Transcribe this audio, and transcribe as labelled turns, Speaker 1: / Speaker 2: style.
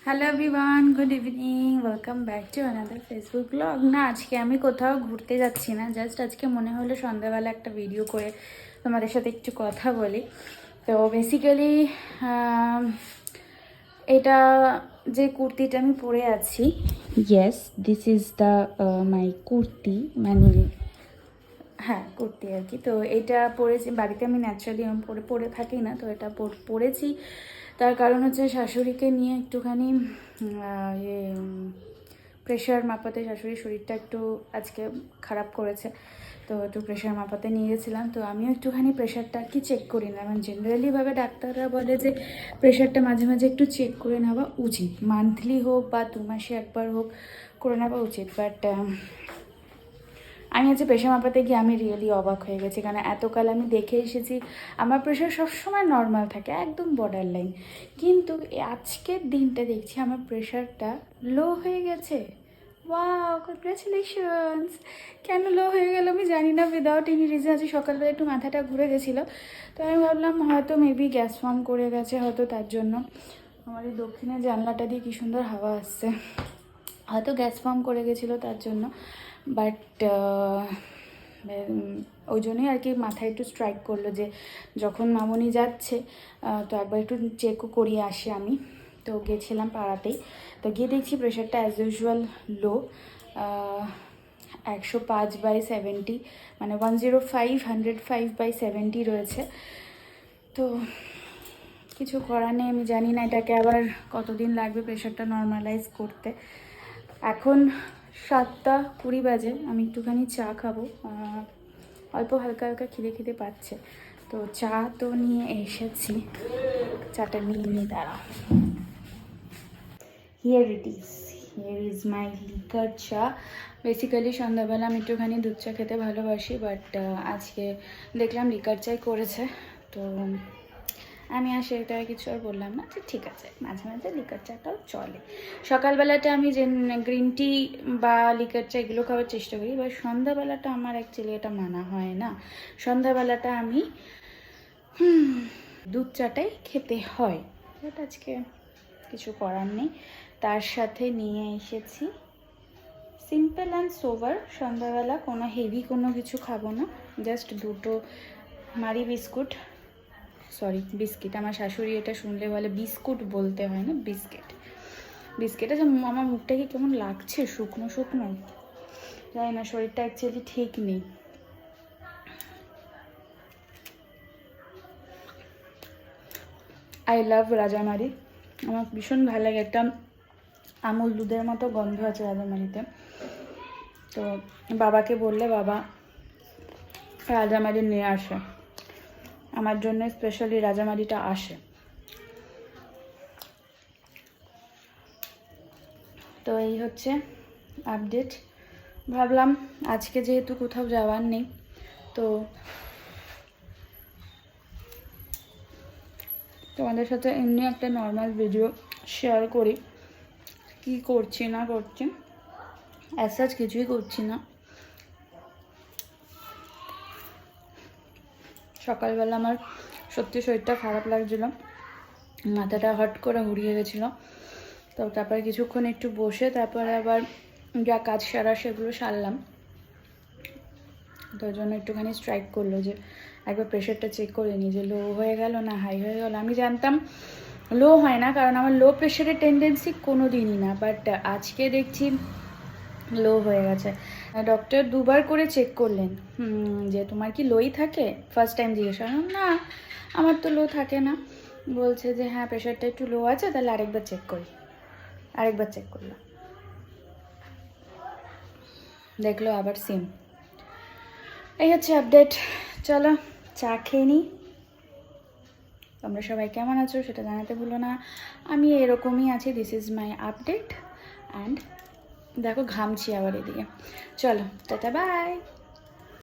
Speaker 1: Hello everyone, good evening, welcome back to another Facebook blog. না, আজকে আমি কোথাও ঘুরতে যাচ্ছি না, জাস্ট আজকে মনে হলো সন্ধ্যাবেলা একটা ভিডিও করে তোমাদের সাথে একটু কথা বলি। তো বেসিক্যালি এটা যে কুর্তিটা আমি পরে আছি, yes this is the my kurti, মানে হ্যাঁ কুর্তি আর কি। তো এটা পরেছি বাড়িতে, আমি ন্যাচারালি পরে থাকি না, তো এটা পরেছি। তার কারণ হচ্ছে শাশুড়িকে নিয়ে একটুখানি প্রেশার মাপাতে, শাশুড়ির শরীরটা একটু আজকে খারাপ করেছে, তো একটু প্রেশার মাপাতে নিয়ে গেছিলাম। তো আমিও একটুখানি প্রেশারটা কি চেক করি না, মানে জেনারেলিভাবে ডাক্তাররা বলে যে প্রেশারটা মাঝে মাঝে একটু চেক করে নেওয়া উচিত, মান্থলি হোক বা 2 মাসে একবার হোক করে নেওয়া উচিত। বাট আমি আজকে প্রেশার মাপাতে গিয়ে আমি রিয়েলি অবাক হয়ে গেছি, কারণ এতকাল আমি দেখে এসেছি আমার প্রেশার সবসময় নর্মাল থাকে, একদম বর্ডার লাইন, কিন্তু আজকের দিনটা দেখছি আমার প্রেশারটা লো হয়ে গেছে। Wow, congratulations. কেন লো হয়ে গেল আমি জানি না, উইদাউট এনি রিজন। আজকে সকালবেলা একটু মাথাটা ঘুরে গেছিলো, তো আমি ভাবলাম হয়তো মেবি গ্যাস ফর্ম করে গেছে, হয়তো তার জন্য। আমার এই দক্ষিণের জানলাটা দিয়ে কী সুন্দর হাওয়া আসছে, হয়তো গ্যাস ফর্ম করে গেছিলো তার জন্য। বাট ওই জন্যই আর কি মাথায় একটু স্ট্রাইক করলো যে যখন মামনি যাচ্ছে তো একবার একটু চেকও করিয়ে আসি আমি। তো গেছিলাম পাড়াতেই, তো গিয়ে দেখছি প্রেশারটা অ্যাজ ইউজুয়াল লো, 105/70, মানে 105/70 রয়েছে। তো কিছু করার নেই, আমি জানি না এটাকে আবার কতদিন লাগবে প্রেশারটা নর্মালাইজ করতে। এখন 7:20 বাজে, আমি একটুখানি চা খাবো, অল্প হালকা হালকা খিদে পাচ্ছে, তো চা তো নিয়ে এসেছি, চাটা নিয়ে নিই, দাঁড়া। হিয়ার ইজ মাই লিকার চা। বেসিক্যালি সন্ধ্যাবেলা আমি একটুখানি দুধ চা খেতে ভালোবাসি, বাট আজকে দেখলাম লিকার চাই করেছে, তো আমি আর সেটা কিছু আর বললাম না, যে ঠিক আছে মাঝে মাঝে লিকার চাটাও চলে। সকালবেলাটা আমি যে গ্রিন টি বা লিকার চা এগুলো খাওয়ার চেষ্টা করি, বা সন্ধ্যাবেলাটা আমার অ্যাকচুয়ালি এটা মানা হয় না, সন্ধ্যাবেলাটা আমি দুধ চাটাই খেতে হয়, বাট আজকে কিছু করার নেই। তার সাথে নিয়ে এসেছি সিম্পল অ্যান্ড সোভার, সন্ধ্যাবেলা কোনো হেভি কোনো কিছু খাবো না, জাস্ট দুটো মারি বিস্কুট, সরি বিস্কিট, আমার শাশুড়ি এটা শুনলে বলে বিস্কুট বলতে হয় না, বিস্কিট আছে। আমার মুখটাকে কেমন লাগছে, শুকনো শুকনো, জানি না, শরীরটা অ্যাকচুয়ালি ঠিক নেই। আই লাভ রাজামারি, আমার ভীষণ ভালো লাগে, একটা আমুল দুধের মতো গন্ধ আছে রাজামারিতে। তো বাবাকে বললে বাবা রাজামারি নিয়ে আসে, আমার জন্য স্পেশালি রাজামারিটা আসে। তো এই হচ্ছে আপডেট। ভাবলাম আজকে যেহেতু কোথাও যাওয়ার নেই, তো তোমাদের সাথে এমনি একটা নর্মাল ভিডিও শেয়ার করি, কি করছি না করছি, অ্যাজ সাচ কিছুই করছি না। সকালবেলা আমার সত্যি শরীরটা খারাপ লাগছিলো, মাথাটা হট করে ঘুরিয়ে গেছিলো, তো তারপরে কিছুক্ষণ একটু বসে তারপরে আবার যা কাজ সারা সেগুলো সারলাম, তো ওই জন্য একটুখানি স্ট্রাইক করলো যে একবার প্রেশারটা চেক করে নিই, যে লো হয়ে গেল না হাই হয়ে গেল। আমি জানতাম লো হয় না, কারণ আমার লো প্রেশারের টেন্ডেন্সি কোনো দিনই না, বাট আজকে দেখছি লো হয়ে গেছে। ডক্টর 2বার করে চেক করলেন, যে তোমার কি লোই থাকে, ফার্স্ট টাইম জিজ্ঞেস করলাম, না আমার তো লো থাকে না। বলছে যে হ্যাঁ প্রেশারটা একটু লো আছে, তাহলে আরেকবার চেক করি। আরেকবার চেক করলাম, দেখলো আবার সেম। এই হচ্ছে আপডেট। চলো চা খেয়ে নিই। তোমরা সবাই কেমন আছো সেটা জানাতে ভুলো না, আমি এরকমই আছি। This is my update and দেখো ঘামছি আবার এদিকে। চলো টাটা, বাই।